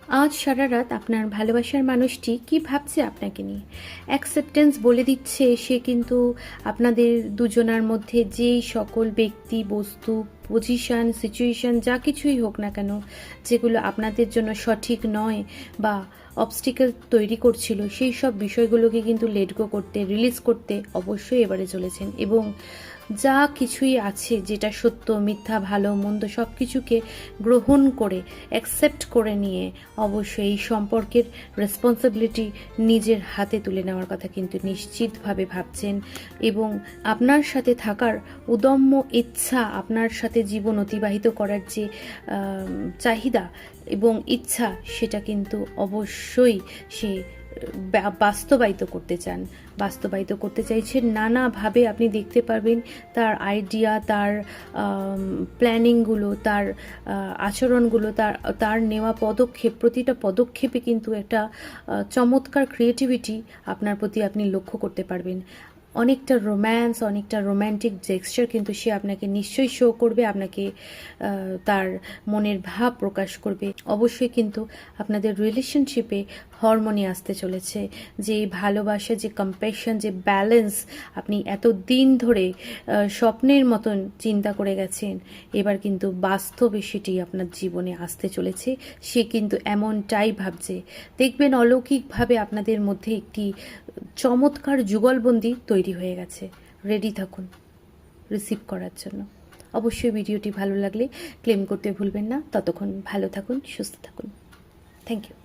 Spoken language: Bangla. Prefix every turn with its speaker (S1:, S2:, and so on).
S1: আজ সারা রাত আপনার ভালোবাসার মানুষটি কি ভাবছে আপনাকে নিয়ে। অ্যাকসেপ্টেন্স বলে দিচ্ছে সে কিন্তু আপনাদের দুজনার মধ্যে যেই সকল ব্যক্তি, বস্তু, পজিশান, সিচুয়েশান যা কিছুই হোক না কেন, যেগুলো আপনাদের জন্য সঠিক নয় বা অবস্টিকেল তৈরি করছিল, সেই সব বিষয়গুলোকে কিন্তু লেট গো করতে, রিলিজ করতে অবশ্যই এবারে চলেছেন। এবং যা কিছুই আছে, যেটা সত্য মিথ্যা ভালো মন্দ সব কিছুকে গ্রহণ করে, অ্যাকসেপ্ট করে নিয়ে অবশ্যই এই সম্পর্কের রেসপন্সিবিলিটি নিজের হাতে তুলে নেওয়ার কথা কিন্তু নিশ্চিতভাবে ভাবছেন। এবং আপনার সাথে থাকার উদম্য ইচ্ছা, আপনার সাথে জীবন অতিবাহিত করার যে চাহিদা এবং ইচ্ছা, সেটা কিন্তু অবশ্যই সে বাস্তবায়িত করতে চান, বাস্তবায়িত করতে চাইছেন। নানাভাবে আপনি দেখতে পারবেন তার আইডিয়া, তার প্ল্যানিংগুলো, তার আচরণগুলো, তার নেওয়া পদক্ষেপ, প্রতিটা পদক্ষেপে কিন্তু একটা চমৎকার ক্রিয়েটিভিটি আপনার প্রতি আপনি লক্ষ্য করতে পারবেন। অনেকটা রোম্যান্স, অনেকটা রোম্যান্টিক জেক্সচার কিন্তু সে আপনাকে নিশ্চয়ই শো করবে, আপনাকে তার মনের ভাব প্রকাশ করবে। অবশ্যই কিন্তু আপনাদের রিলেশনশিপে হরমোনি আসতে চলেছে। যে ভালোবাসা, যে কম্প্যাশন, যে ব্যালেন্স আপনি এত দিন ধরে স্বপ্নের মতন চিন্তা করে গেছেন, এবার কিন্তু বাস্তবে সেটি আপনার জীবনে আসতে চলেছে। সে কিন্তু এমনটাই ভাবছে। দেখবেন অলৌকিকভাবে আপনাদের মধ্যে একটি চমৎকার যুগলবন্দি তৈরি হয়ে গেছে। রেডি থাকুন রিসিভ করার জন্য। অবশ্যই ভিডিওটি ভালো লাগলে ক্লেম করতে ভুলবেন না। ততক্ষণ ভালো থাকুন, সুস্থ থাকুন। Thank you.